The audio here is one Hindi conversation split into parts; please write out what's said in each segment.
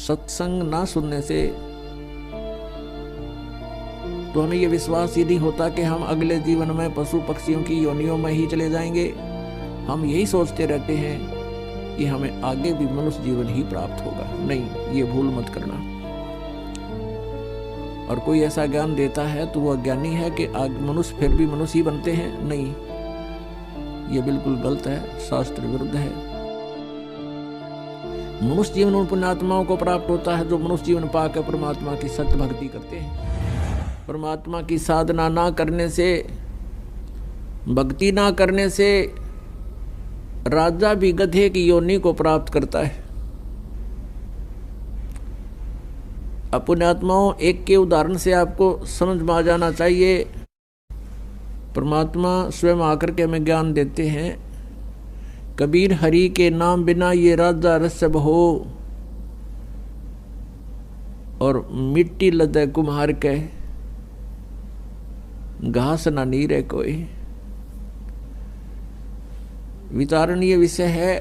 सत्संग ना सुनने से तो हमें ये विश्वास ही नहीं होता कि हम अगले जीवन में पशु पक्षियों की योनियों में ही चले जाएंगे। हम यही सोचते रहते हैं कि हमें आगे भी मनुष्य जीवन ही प्राप्त होगा। नहीं, ये भूल मत करना। और कोई ऐसा ज्ञान देता है तो वो अज्ञानी है कि मनुष्य फिर भी मनुष्य ही बनते हैं। नहीं, ये बिल्कुल गलत है, शास्त्र विरुद्ध है। मनुष्य जीवन उन पुण्यात्माओं को प्राप्त होता है जो मनुष्य जीवन पाकर परमात्मा की सत्य भक्ति करते हैं। परमात्मा की साधना ना करने से, भक्ति ना करने से राजा भी गधे की योनि को प्राप्त करता है। अब पुण्यात्माओं, एक के उदाहरण से आपको समझ में आ जाना चाहिए। परमात्मा स्वयं आकर के हमें ज्ञान देते हैं। कबीर हरि के नाम बिना ये राजा रसब हो, और मिट्टी लदे कुम्हार के घास ना नीरे कोई। विचारणीय विषय है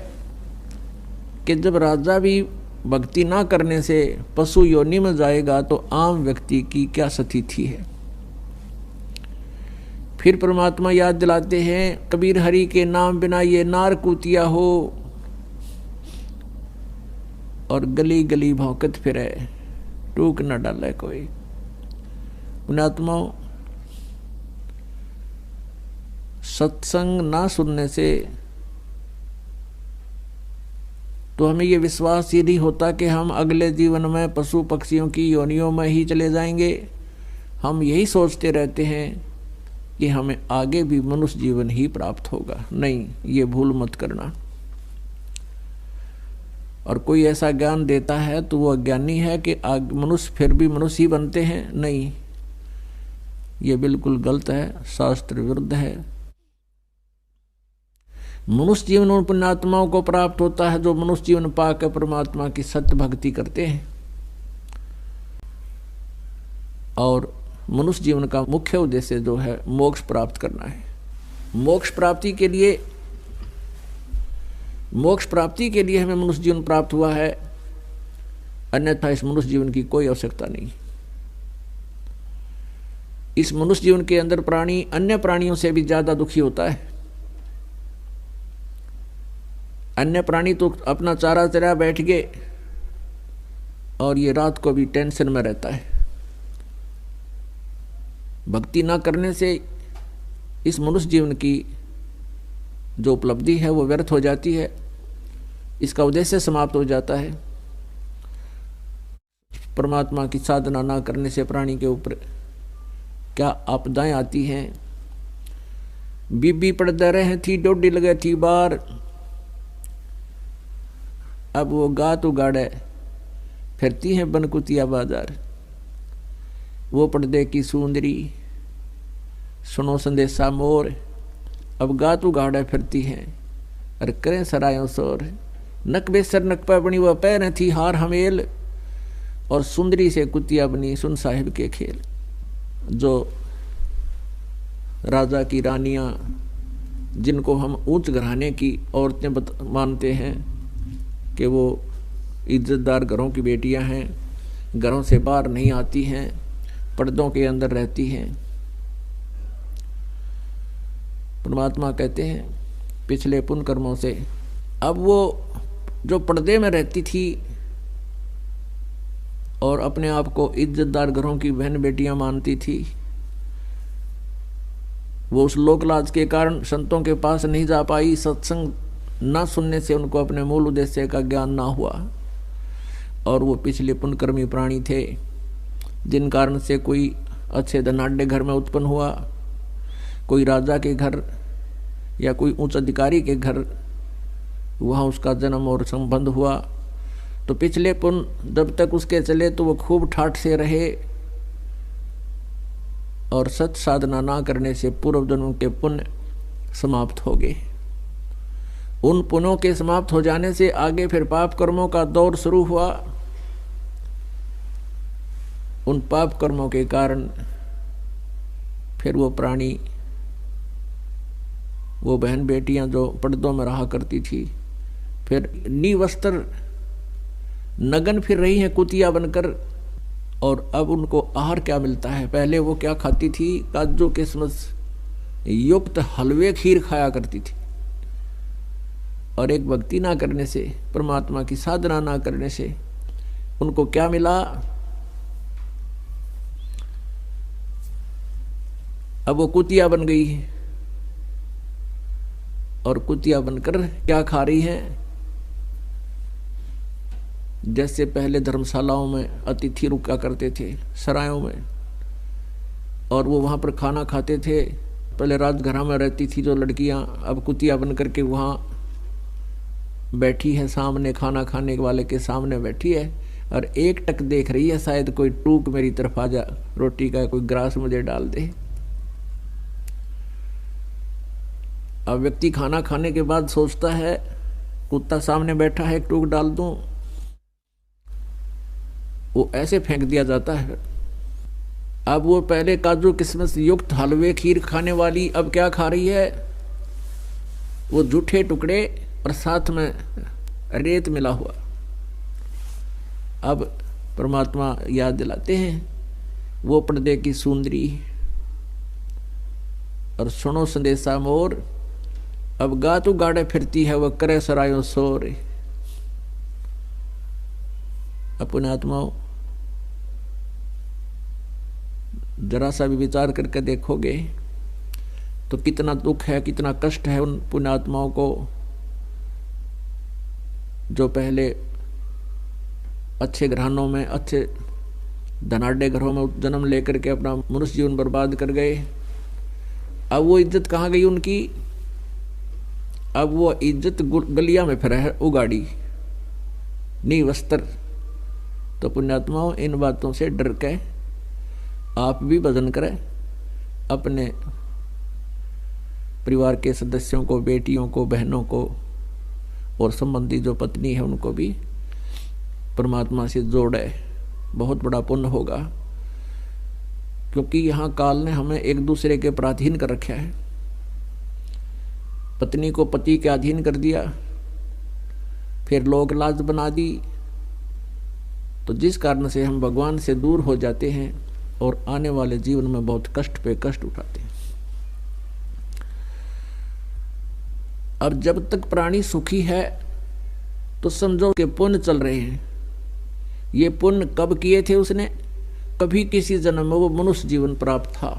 कि जब राजा भी भक्ति ना करने से पशु योनि में जाएगा तो आम व्यक्ति की क्या स्थिति है। फिर परमात्मा याद दिलाते हैं, कबीर हरि के नाम बिना ये नार कूतिया हो, और गली गली भौंकत फिरे, टूक न डाले कोई। पुण्यात्माओं, सत्संग ना सुनने से तो हमें ये विश्वास ही नहीं होता कि हम अगले जीवन में पशु पक्षियों की योनियों में ही चले जाएंगे। हम यही सोचते रहते हैं कि हमें आगे भी मनुष्य जीवन ही प्राप्त होगा। नहीं, ये भूल मत करना। और कोई ऐसा ज्ञान देता है तो वो अज्ञानी है कि मनुष्य फिर भी मनुष्य ही बनते हैं। नहीं, ये बिल्कुल गलत है, शास्त्र विरुद्ध है। मनुष्य जीवन उन पुण्यात्माओं को प्राप्त होता है जो मनुष्य जीवन पाकर परमात्मा की सत्य भक्ति करते हैं। और मनुष्य जीवन का मुख्य उद्देश्य जो है मोक्ष प्राप्त करना है। मोक्ष प्राप्ति के लिए हमें मनुष्य जीवन प्राप्त हुआ है, अन्यथा इस मनुष्य जीवन की कोई आवश्यकता नहीं। इस मनुष्य जीवन के अंदर प्राणी अन्य प्राणियों से भी ज्यादा दुखी होता है। अन्य प्राणी तो अपना चारा चरा बैठ गए और ये रात को भी टेंशन में रहता है। भक्ति ना करने से इस मनुष्य जीवन की जो उपलब्धि है वो व्यर्थ हो जाती है, इसका उद्देश्य समाप्त हो जाता है। परमात्मा की साधना ना करने से प्राणी के ऊपर क्या आपदाएं आती हैं। बीबी पड़दे रहे थी, डोडी लगे थी बार, अब वो गात उगाड़े फिरती हैं बनकुतिया बाजार। वो पर्दे की सुंदरी सुनो संदेशा मोर, अब गात उगाड़े फिरती हैं और करें सरायों शोर। नक बेसर नक पर बनी वह पैर थी हार हमेल, और सुंदरी से कुतिया बनी सुन साहिब के खेल। जो राजा की रानियां, जिनको हम उच्च घराने की औरतें मानते हैं कि वो इज्जतदार घरों की बेटियां हैं, घरों से बाहर नहीं आती हैं, पर्दों के अंदर रहती हैं। परमात्मा कहते हैं पिछले पुण्य कर्मों से अब वो जो पर्दे में रहती थी और अपने आप को इज्जतदार घरों की बहन बेटियां मानती थी, वो उस लोकलाज के कारण संतों के पास नहीं जा पाई। सत्संग ना सुनने से उनको अपने मूल उद्देश्य का ज्ञान ना हुआ, और वो पिछले पुण्यकर्मी प्राणी थे, जिन कारण से कोई अच्छे धनाढ्य घर में उत्पन्न हुआ, कोई राजा के घर या कोई उच्च अधिकारी के घर वहाँ उसका जन्म और संबंध हुआ, तो पिछले पुण्य जब तक उसके चले तो वो खूब ठाठ से रहे, और सत साधना ना करने से पूर्व जन्म के पुण्य समाप्त हो गए। उन पुण्यों के समाप्त हो जाने से आगे फिर पाप कर्मों का दौर शुरू हुआ। उन पाप कर्मों के कारण फिर वो प्राणी, वो बहन बेटियां जो पर्दों में रहा करती थी, फिर निवस्त्र नगन फिर रही हैं कुतिया बनकर। और अब उनको आहार क्या मिलता है? पहले वो क्या खाती थी? काजू किशमिश युक्त हलवे खीर खाया करती थी। और एक भक्ति ना करने से, परमात्मा की साधना ना करने से उनको क्या मिला? अब वो कुतिया बन गई है। और कुतिया बनकर क्या खा रही है? जैसे पहले धर्मशालाओं में अतिथि रुका करते थे, सरायों में, और वो वहां पर खाना खाते थे। पहले राजघरां में रहती थी जो लड़कियां, अब कुतिया बन करके वहां बैठी है, सामने खाना खाने वाले के सामने बैठी है और एक टक देख रही है, शायद कोई टूक मेरी तरफ आ जा, रोटी का कोई ग्रास मुझे डाल दे। अब व्यक्ति खाना खाने के बाद सोचता है कुत्ता सामने बैठा है, एक टूक डाल दूं, वो ऐसे फेंक दिया जाता है। अब वो पहले काजू किशमिश युक्त हलवे खीर खाने वाली अब क्या खा रही है? वो जूठे टुकड़े और साथ में रेत मिला हुआ। अब परमात्मा याद दिलाते हैं, वो पर्दे की सुंदरी और सुनो संदेशा मोर, अब गातू गाड़े फिरती है वह करे सरायों सोर। अपने आत्माओं, जरा सा भी विचार करके देखोगे तो कितना दुख है, कितना कष्ट है उन पुण्यात्माओं को जो पहले अच्छे घरानों में, अच्छे धनाढ़ घरों में जन्म लेकर के अपना मनुष्य जीवन बर्बाद कर गए। अब वो इज्जत कहाँ गई उनकी? अब वो इज्जत गलिया में फिर है उगाड़ी, नी वस्त्र। तो पुण्यात्माओं, इन बातों से डर के आप भी भजन करें, अपने परिवार के सदस्यों को, बेटियों को, बहनों को और संबंधी जो पत्नी है उनको भी परमात्मा से जोड़े, बहुत बड़ा पुण्य होगा। क्योंकि यहाँ काल ने हमें एक दूसरे के पराधीन कर रखा है। पत्नी को पति के अधीन कर दिया, फिर लोक लाज बना दी, तो जिस कारण से हम भगवान से दूर हो जाते हैं और आने वाले जीवन में बहुत कष्ट पे कष्ट उठाते हैं। अब जब तक प्राणी सुखी है तो समझो कि पुण्य चल रहे हैं। ये पुण्य कब किए थे उसने? कभी किसी जन्म में वो मनुष्य जीवन प्राप्त था,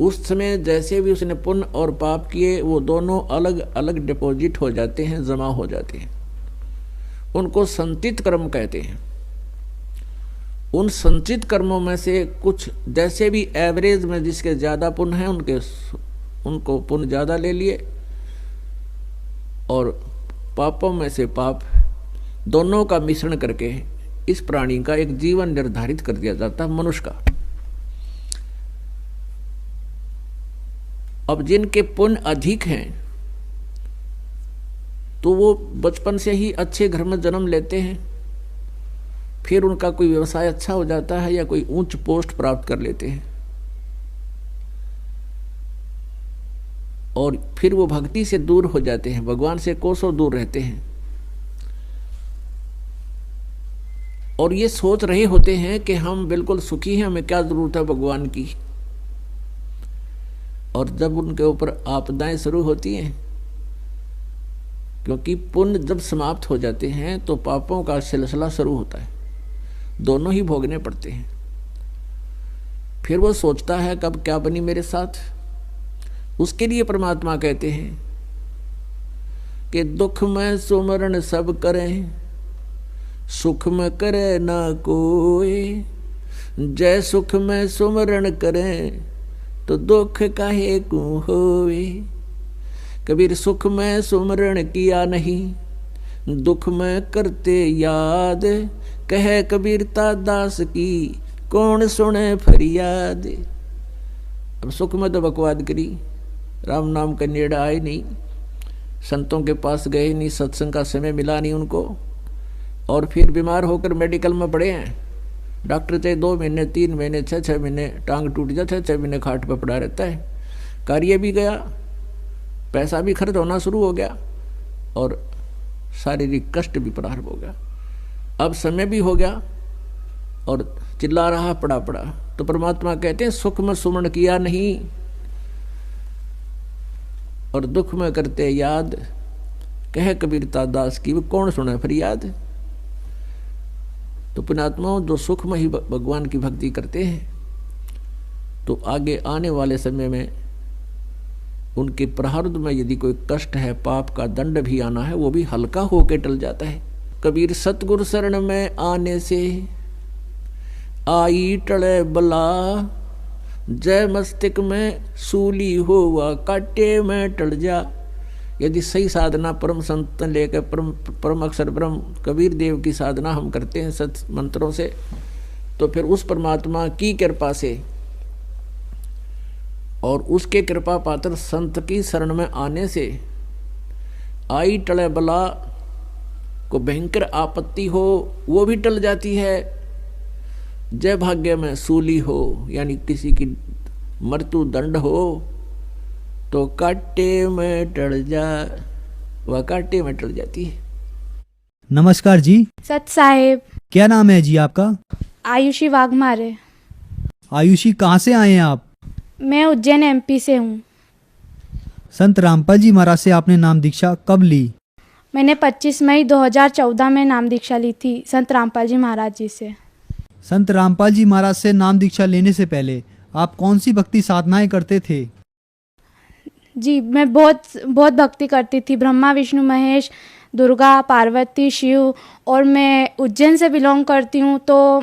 उस समय जैसे भी उसने पुण्य और पाप किए वो दोनों अलग अलग डिपॉजिट हो जाते हैं, जमा हो जाते हैं। उनको संचित कर्म कहते हैं। उन संचित कर्मों में से कुछ जैसे भी एवरेज में जिसके ज्यादा पुण्य है उनको पुण्य ज्यादा ले लिए, और पापों में से पाप, दोनों का मिश्रण करके इस प्राणी का एक जीवन निर्धारित कर दिया जाता है, मनुष्य का। अब जिनके पुण्य अधिक हैं तो वो बचपन से ही अच्छे घर में जन्म लेते हैं, फिर उनका कोई व्यवसाय अच्छा हो जाता है या कोई उच्च पोस्ट प्राप्त कर लेते हैं, और फिर वो भक्ति से दूर हो जाते हैं, भगवान से कोसों दूर रहते हैं, और ये सोच रहे होते हैं कि हम बिल्कुल सुखी हैं, हमें क्या जरूरत है भगवान की। और जब उनके ऊपर आपदाएं शुरू होती हैं, क्योंकि पुण्य जब समाप्त हो जाते हैं तो पापों का सिलसिला शुरू होता है, दोनों ही भोगने पड़ते हैं। फिर वो सोचता है कब क्या बनी मेरे साथ। उसके लिए परमात्मा कहते हैं कि दुख में सुमरण सब करें, सुख में करे ना कोई। जय सुख में सुमरण करें तो दुख काहे को होवे। कबीर सुख में सुमरण किया नहीं, दुख में करते याद। कहे कबीरता दास की कौन सुने फरियाद। अब सुख में तो बकवाद करी, राम नाम का नेड़ा आए नहीं, संतों के पास गए नहीं, सत्संग का समय मिला नहीं उनको, और फिर बीमार होकर मेडिकल में पड़े हैं। डॉक्टर चाहे 2 महीने 3 महीने 6 महीने टांग टूट जाता है, 6 महीने खाट पर पड़ा रहता है। कार्य भी गया, पैसा भी खर्च होना शुरू हो गया, और शारीरिक कष्ट भी प्रारंभ हो गया। अब समय भी हो गया और चिल्ला रहा पड़ा पड़ा, तो परमात्मा कहते हैं सुख में सुमन किया नहीं और दुख में करते याद, कह कबीरता दास की, वो कौन सुने फरियाद। तो पुण्यात्माओं, जो सुख में ही भगवान की भक्ति करते हैं तो आगे आने वाले समय में उनके प्रारब्ध में यदि कोई कष्ट है, पाप का दंड भी आना है, वो भी हल्का होके टल जाता है। कबीर सतगुरु शरण में आने से आई टले बला, जय मस्तिष्क में सूली हुआ काटे में टल जा। यदि सही साधना परम संत लेकर परम अक्षर ब्रह्म कबीर देव की साधना हम करते हैं सत मंत्रों से, तो फिर उस परमात्मा की कृपा से और उसके कृपा पात्र संत की शरण में आने से आई टले बला को भयंकर आपत्ति हो वो भी टल जाती है। जय भाग्य में सूली हो यानी किसी की मृत्यु दंड हो तो काटे में टल जा, वह काटे में टल जाती है। नमस्कार जी। सत साहेब। क्या नाम है जी आपका? आयुषी वाघमारे। आयुषी, कहाँ से आए हैं आप? मैं उज्जैन एमपी से हूँ। संत रामपाल जी महाराज से आपने नाम दीक्षा कब ली? मैंने 25 मई 2014 में नाम दीक्षा ली थी संत रामपाल जी महाराज जी से। संत रामपाल जी महाराज से नाम दीक्षा लेने से पहले आप कौन सी भक्ति साधनाएं करते थे? जी, मैं बहुत भक्ति करती थी, ब्रह्मा विष्णु महेश, दुर्गा पार्वती शिव, और मैं उज्जैन से बिलोंग करती हूँ तो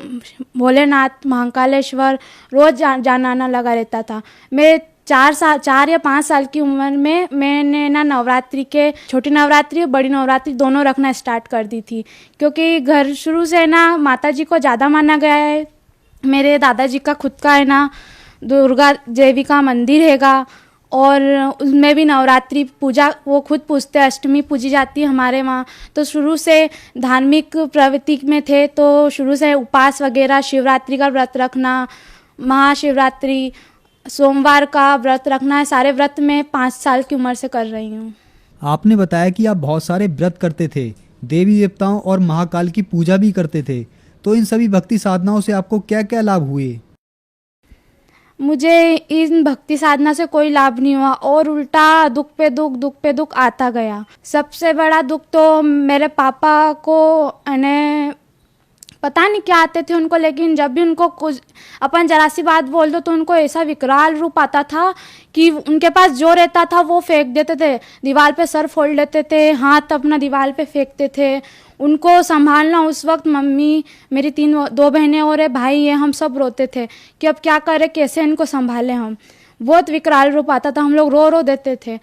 भोलेनाथ महाकालेश्वर रोज़ जाना आना लगा रहता था। मैं 4 या 5 साल की उम्र में मैंने ना नवरात्रि के छोटी नवरात्रि और बड़ी नवरात्रि दोनों रखना स्टार्ट कर दी थी, क्योंकि घर शुरू से ना माता जी को ज़्यादा माना गया है। मेरे दादाजी का खुद का है ना दुर्गा देवी का मंदिर हैगा और उसमें भी नवरात्रि पूजा वो खुद पूजते, अष्टमी पूजी जाती है हमारे वहाँ। तो शुरू से धार्मिक प्रवृत्ति में थे, तो शुरू से उपवास वगैरह, शिवरात्रि का व्रत रखना, महाशिवरात्रि, सोमवार का व्रत रखना है, सारे व्रत मैं 5 साल की उम्र से कर रही हूँ। आपने बताया कि आप बहुत सारे व्रत करते थे, देवी देवताओं और महाकाल की पूजा भी करते थे, तो इन सभी भक्ति साधनाओं से आपको क्या क्या लाभ हुए? मुझे इन भक्ति साधना से कोई लाभ नहीं हुआ और उल्टा दुख पे दुख आता गया। सबसे बड़ा दुख तो मेरे पापा को पता नहीं क्या आते थे उनको, लेकिन जब भी उनको कुछ अपन जरा सी बात बोल दो तो उनको ऐसा विकराल रूप आता था कि उनके पास जो रहता था वो फेंक देते थे, दीवार पे सर फोड़ लेते थे, हाथ अपना दीवार पे फेंकते थे। उनको संभालना उस वक्त मम्मी, मेरी 2 बहनें और एक भाई है, हम सब रोते थे कि अब क्या करें, कैसे इनको संभालें हम। बहुत विकराल रूप आता था, हम लोग रो रो देते थे।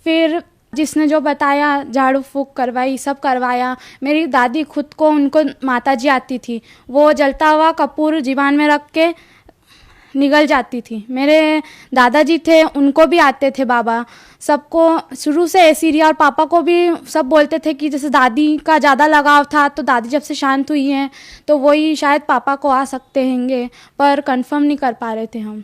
फिर जिसने जो बताया, झाड़ू फूक करवाई, सब करवाया। मेरी दादी खुद को, उनको माताजी आती थी, वो जलता हुआ कपूर जीवान में रख के निगल जाती थी। मेरे दादाजी थे, उनको भी आते थे बाबा, सबको शुरू से ऐसी रही। और पापा को भी सब बोलते थे कि जैसे दादी का ज़्यादा लगाव था, तो दादी जब से शांत हुई हैं तो वही शायद पापा को आ सकते हैंगे, पर कंफर्म नहीं कर पा रहे थे हम।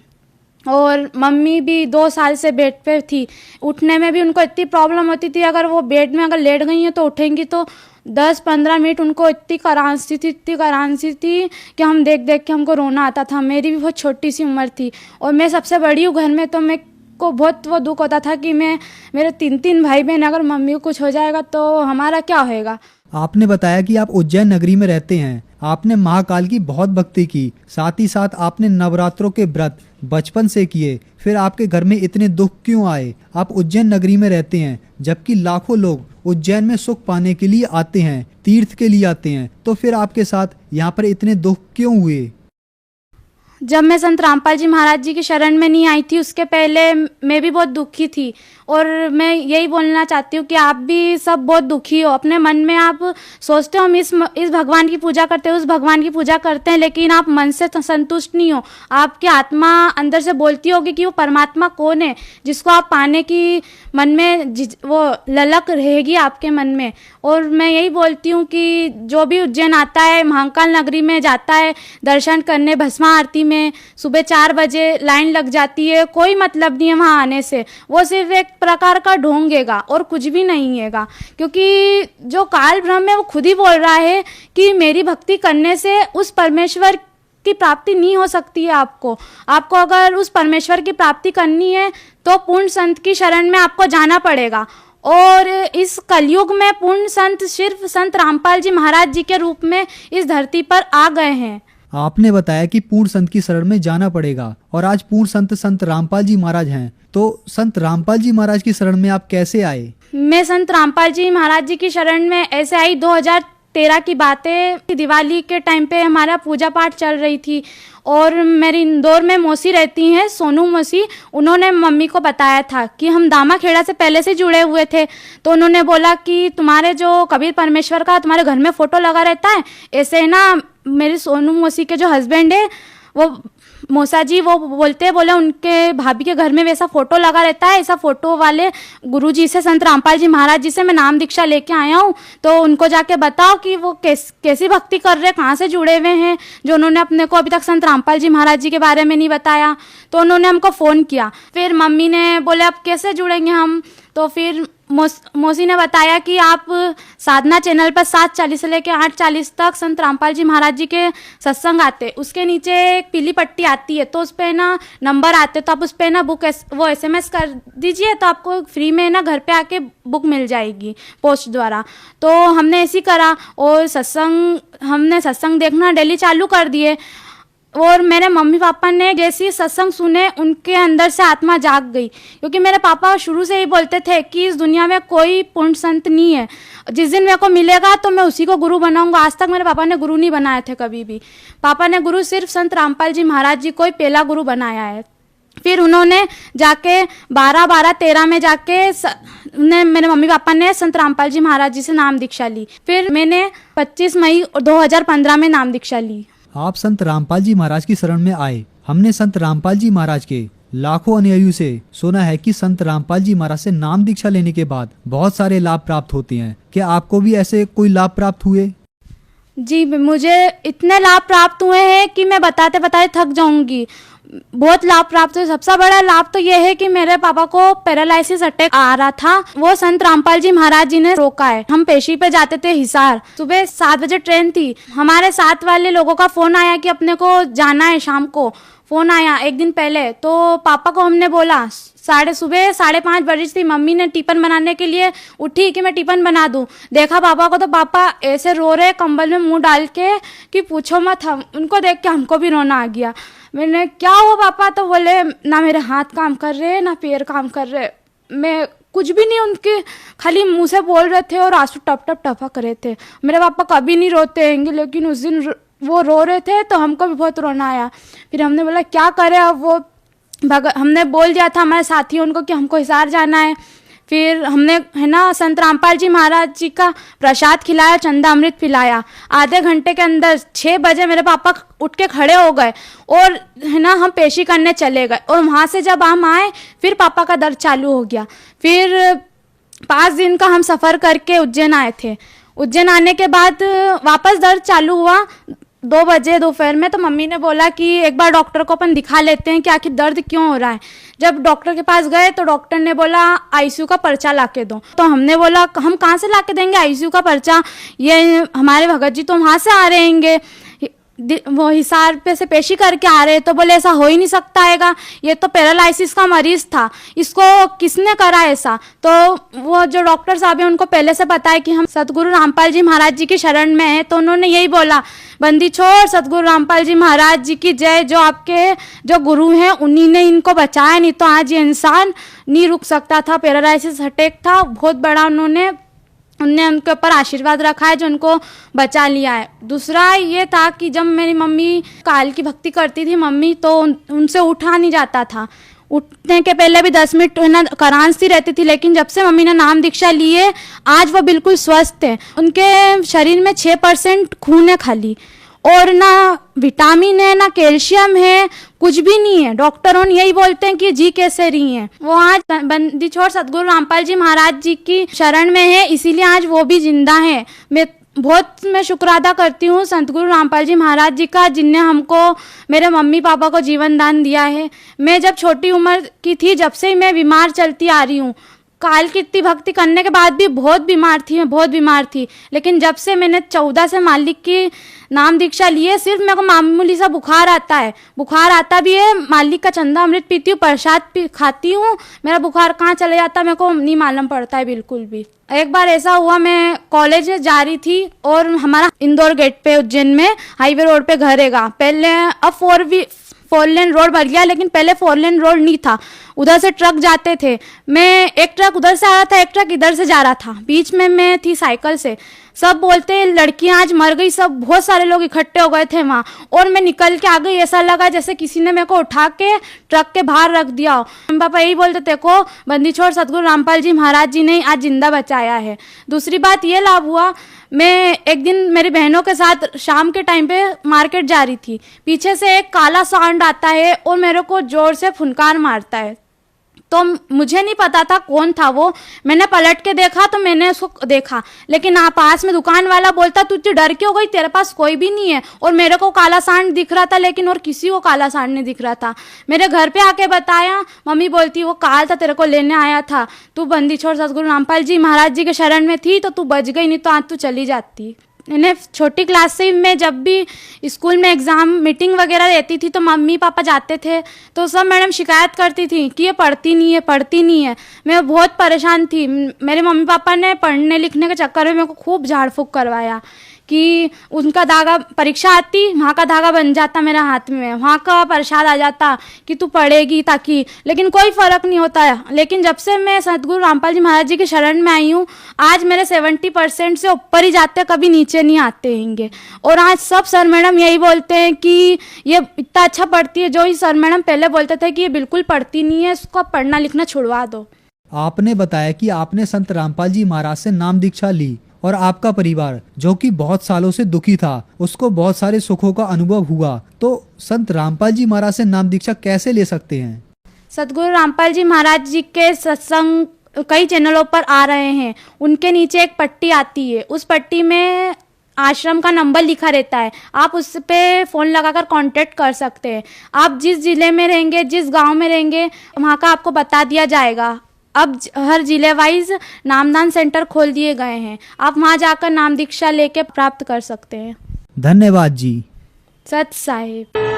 और मम्मी भी 2 साल से बेड पे थी, उठने में भी उनको इतनी प्रॉब्लम होती थी, अगर वो बेड में अगर लेट गई हैं तो उठेंगी तो 10-15 मिनट उनको इतनी करांसी थी कि हम देख देख के हमको रोना आता था। मेरी भी बहुत छोटी सी उम्र थी और मैं सबसे बड़ी हूँ घर में, तो मैं को बहुत वो दुख होता था कि मेरे 3 भाई बहन, अगर मम्मी को कुछ हो जाएगा तो हमारा क्या होएगा। आपने बताया कि आप उज्जैन नगरी में रहते हैं, आपने महाकाल की बहुत भक्ति की, साथ ही साथ आपने नवरात्रों के व्रत बचपन से किए, फिर आपके घर में इतने दुख क्यों आए? आप उज्जैन नगरी में रहते हैं, जबकि लाखों लोग उज्जैन में सुख पाने के लिए आते हैं, तीर्थ के लिए आते हैं, तो फिर आपके साथ यहाँ पर इतने दुख क्यों हुए? जब मैं संत रामपाल जी महाराज जी की शरण में नहीं आई थी, उसके पहले मैं भी बहुत दुखी थी। और मैं यही बोलना चाहती हूँ कि आप भी सब बहुत दुखी हो। अपने मन में आप सोचते हो हम इस भगवान की पूजा करते हैं, उस भगवान की पूजा करते हैं, लेकिन आप मन से संतुष्ट नहीं हो। आपकी आत्मा अंदर से बोलती होगी कि वो परमात्मा कौन है जिसको आप पाने की मन में वो ललक रहेगी आपके मन में। और मैं यही बोलती हूँ कि जो भी उज्जैन आता है, महाकाल नगरी में जाता है दर्शन करने, भस्मा आरती में सुबह 4 बजे लाइन लग जाती है, कोई मतलब नहीं है वहाँ आने से, वो सिर्फ एक प्रकार का ढोंगेगा और कुछ भी नहीं हैगा। क्योंकि जो काल ब्रह्म है वो खुद ही बोल रहा है कि मेरी भक्ति करने से उस परमेश्वर की प्राप्ति नहीं हो सकती है। आपको अगर उस परमेश्वर की प्राप्ति करनी है तो पूर्ण संत की शरण में आपको जाना पड़ेगा। और इस कलयुग में पूर्ण संत सिर्फ संत रामपाल जी महाराज जी के रूप में इस धरती पर आ गए हैं। आपने बताया कि पूर्ण संत की शरण में जाना पड़ेगा, और आज पूर्ण संत रामपाल जी महाराज हैं, तो संत रामपाल जी महाराज की शरण में आप कैसे आए? मैं संत रामपाल जी महाराज जी की शरण में ऐसे आई, 2013 की बातें, दिवाली के टाइम पे हमारा पूजा पाठ चल रही थी और मेरी इंदौर में मौसी रहती हैं, सोनू मौसी, उन्होंने मम्मी को बताया था कि हम दामा खेड़ा से पहले से जुड़े हुए थे। तो उन्होंने बोला कि तुम्हारे जो कबीर परमेश्वर का तुम्हारे घर में फ़ोटो लगा रहता है, ऐसे ना मेरी सोनू मौसी के जो हस्बैंड है वो मौसा जी, वो बोले उनके भाभी के घर में वैसा फ़ोटो लगा रहता है, ऐसा फ़ोटो वाले गुरुजी से, संत रामपाल जी महाराज जी से मैं नाम दीक्षा लेके आया हूँ, तो उनको जाके बताओ कि वो कैसी भक्ति कर रहे, कहाँ से जुड़े हुए हैं, जो उन्होंने अपने को अभी तक संत रामपाल जी महाराज जी के बारे में नहीं बताया। तो उन्होंने हमको फ़ोन किया, फिर मम्मी ने बोले अब कैसे जुड़ेंगे हम, तो फिर मौसी ने बताया कि आप साधना चैनल पर 7:40 से लेकर 8:40 तक संत रामपाल जी महाराज जी के सत्संग आते, उसके नीचे एक पीली पट्टी आती है, तो उस पर ना नंबर आते, तो आप उस पर ना बुक वो SMS कर दीजिए, तो आपको फ्री में ना घर पे आके बुक मिल जाएगी पोस्ट द्वारा। तो हमने ऐसे करा और हमने सत्संग देखना डेली चालू कर दिए। और मेरे मम्मी पापा ने जैसे सत्संग सुने उनके अंदर से आत्मा जाग गई, क्योंकि मेरे पापा शुरू से ही बोलते थे कि इस दुनिया में कोई पूर्ण संत नहीं है, जिस दिन मेरे को मिलेगा तो मैं उसी को गुरु बनाऊंगा। आज तक मेरे पापा ने गुरु नहीं बनाए थे कभी भी, पापा ने गुरु सिर्फ संत रामपाल जी महाराज जी को ही पहला गुरु बनाया है। फिर उन्होंने जाके 12-13 में जाके मेरे मम्मी पापा ने संत रामपाल जी महाराज जी से नाम दीक्षा ली। फिर मैंने 25 मई 2015 में नाम दीक्षा ली। आप संत रामपाल जी महाराज की शरण में आए। हमने संत रामपाल जी महाराज के लाखों अनुयायियों से सुना है कि संत रामपाल जी महाराज से नाम दीक्षा लेने के बाद बहुत सारे लाभ प्राप्त होते हैं। क्या आपको भी ऐसे कोई लाभ प्राप्त हुए? जी, मुझे इतने लाभ प्राप्त हुए हैं कि मैं बताते बताते थक जाऊंगी। बहुत लाभ प्राप्त हुए। सबसे बड़ा लाभ तो ये है कि मेरे पापा को पैरालिसिस अटैक आ रहा था, वो संत रामपाल जी महाराज जी ने रोका है। हम पेशी पे जाते थे हिसार, सुबह 7 बजे ट्रेन थी, हमारे साथ वाले लोगों का फोन आया कि अपने को जाना है शाम को, फोन आया एक दिन पहले। तो पापा को हमने बोला, सुबह 5:30 बजे थी, मम्मी ने टिफिन बनाने के लिए उठी कि मैं टिफिन बना दूं। देखा पापा को तो पापा ऐसे रो रहे कंबल में मुंह डाल के कि पूछो मत। हम उनको देख के हमको भी रोना आ गया। मैंने क्या हुआ पापा? तो बोले ना मेरे हाथ काम कर रहे ना पैर काम कर रहे, मैं कुछ भी नहीं, उनके खाली मुंह से बोल रहे थे और आंसू टप टप टपक रहे थे। मेरे पापा कभी नहीं रोते हैं, लेकिन उस दिन वो रो रहे थे तो हमको भी बहुत रोना आया। फिर हमने बोला क्या करें, अब वो हमने बोल दिया था हमारे साथियों उनको कि हमको हिसार जाना है। फिर हमने है ना संत रामपाल जी महाराज जी का प्रसाद खिलाया, चंदा अमृत पिलाया। आधे घंटे के अंदर 6 बजे मेरे पापा उठ के खड़े हो गए और है ना हम पेशी करने चले गए। और वहाँ से जब हम आए फिर पापा का दर्द चालू हो गया। फिर 5 दिन का हम सफ़र करके उज्जैन आए थे। उज्जैन आने के बाद वापस दर्द चालू हुआ 2 बजे दोपहर में। तो मम्मी ने बोला कि एक बार डॉक्टर को अपन दिखा लेते हैं कि आखिर दर्द क्यों हो रहा है। जब डॉक्टर के पास गए तो डॉक्टर ने बोला आईसीयू का पर्चा लाके दो। तो हमने बोला हम कहाँ से लाके देंगे आईसीयू का पर्चा, ये हमारे भगत जी तो वहाँ से आ रहे हैं, वो हिसार पे से पेशी करके आ रहे हैं। तो बोले ऐसा हो ही नहीं सकता हैगा, ये तो पैरालिसिस का मरीज था, इसको किसने करा ऐसा। तो वो जो डॉक्टर साहब हैं उनको पहले से पता है कि हम सतगुरु रामपाल जी महाराज जी की शरण में हैं। तो उन्होंने यही बोला, बंदी छोड़, सतगुरु रामपाल जी महाराज जी की जय, जो आपके जो गुरु हैं उन्हीं ने इनको बचाया, नहीं तो आज ये इंसान नहीं रुक सकता था। पैरालिसिस अटैक था बहुत बड़ा, उनने उनके ऊपर आशीर्वाद रखा है जो उनको बचा लिया है। दूसरा ये था कि जब मेरी मम्मी काल की भक्ति करती थी मम्मी, तो उनसे उठा नहीं जाता था। उठने के पहले भी 10 मिनट ना करांस सी रहती थी, लेकिन जब से मम्मी ने नाम दीक्षा ली है आज वो बिल्कुल स्वस्थ है। उनके शरीर में 6% खून है खाली, और ना विटामिन है ना कैल्शियम है, कुछ भी नहीं है। डॉक्टरों ने यही बोलते हैं कि जी कैसे रही हैं। वो आज बंदी छोड़ सतगुरु रामपाल जी महाराज जी की शरण में है, इसीलिए आज वो भी जिंदा है। मैं बहुत मैं शुक्र अदा करती हूँ संत गुरु रामपाल जी महाराज जी का, जिनने हमको मेरे मम्मी पापा को जीवन दान दिया है। मैं जब छोटी उम्र की थी, जब से ही मैं बीमार चलती आ रही हूँ। काल की इतनी भक्ति करने के बाद भी बहुत बीमार थी, मैं बहुत बीमार थी। लेकिन जब से मैंने 14 से मालिक की नाम दीक्षा ली है, सिर्फ मेरे को मामूली सा बुखार आता है, बुखार आता भी है, मालिक का चंदा अमृत पीती हूँ, प्रसाद खाती हूँ, मेरा बुखार कहाँ चले जाता है मेरे को नहीं मालूम पड़ता है बिल्कुल भी। एक बार ऐसा हुआ, मैं कॉलेज जा रही थी और हमारा इंदौर गेट पे उज्जैन में हाईवे रोड पे घर हैगा। पहले अब 4 लेन रोड बन गया, लेकिन पहले 4 लेन रोड नहीं था। उधर से ट्रक जाते थे, मैं एक ट्रक उधर से आ रहा था, एक ट्रक इधर से जा रहा था, बीच में मैं थी साइकिल से। सब बोलते हैं लड़कियां आज मर गई, सब बहुत सारे लोग इकट्ठे हो गए थे वहाँ, और मैं निकल के आ गई। ऐसा लगा जैसे किसी ने मेरे को उठा के ट्रक के बाहर रख दिया हो। मम्मी पापा यही बोलते थे को बंदी छोड़ सतगुरु रामपाल जी महाराज जी ने आज जिंदा बचाया है। दूसरी बात ये लाभ हुआ, मैं एक दिन मेरी बहनों के साथ शाम के टाइम पे मार्केट जा रही थी, पीछे से एक काला सांड आता है और मेरे को जोर से फुनकार मारता है। तो मुझे नहीं पता था कौन था वो, मैंने पलट के देखा तो मैंने उसको देखा, लेकिन पास में दुकान वाला बोलता तू इतनी डर क्यों गई, तेरे पास कोई भी नहीं है। और मेरे को काला सांड दिख रहा था, लेकिन और किसी को काला सांड नहीं दिख रहा था। मेरे घर पे आके बताया, मम्मी बोलती वो काल था, तेरे को लेने आया था, तू बंदी छोड़ सतगुरु रामपाल जी महाराज जी के शरण में थी तो तू बच गई, नहीं तो आज तू चली जाती। मैंने छोटी क्लास से मैं जब भी स्कूल में एग्ज़ाम मीटिंग वगैरह रहती थी तो मम्मी पापा जाते थे तो सब मैडम शिकायत करती थी कि ये पढ़ती नहीं है, पढ़ती नहीं है। मैं बहुत परेशान थी। मेरे मम्मी पापा ने पढ़ने लिखने के चक्कर में मेरे को खूब झाड़ फूँक करवाया कि उनका धागा परीक्षा आती, वहाँ का धागा बन जाता मेरे हाथ में, वहाँ का प्रसाद आ जाता कि तू पढ़ेगी ताकि, लेकिन कोई फ़र्क नहीं होता है। लेकिन जब से मैं सतगुरु रामपाल जी महाराज जी के शरण में आई हूँ, आज मेरे 70% से ऊपर ही जाते, कभी नीचे नहीं आते हैंगे। और आज सब सर मैडम यही बोलते हैं कि ये इतना अच्छा पढ़ती है, जो ही सर मैडम पहले बोलते थे कि ये बिल्कुल पढ़ती नहीं है, इसको पढ़ना लिखना छुड़वा दो। आपने बताया कि आपने संत रामपाल जी महाराज से नाम दीक्षा ली और आपका परिवार जो कि बहुत सालों से दुखी था उसको बहुत सारे सुखों का अनुभव हुआ। तो संत रामपाल जी महाराज से नाम दीक्षा कैसे ले सकते हैं? सतगुरु रामपाल जी महाराज जी के सत्संग कई चैनलों पर आ रहे हैं, उनके नीचे एक पट्टी आती है, उस पट्टी में आश्रम का नंबर लिखा रहता है, आप उस पे फ़ोन लगाकर कांटेक्ट कर सकते हैं। आप जिस ज़िले में रहेंगे, जिस गांव में रहेंगे, वहाँ का आपको बता दिया जाएगा। अब हर जिले वाइज नामदान सेंटर खोल दिए गए हैं, आप वहाँ जाकर नाम दीक्षा लेके प्राप्त कर सकते हैं। धन्यवाद जी। सत साहिब।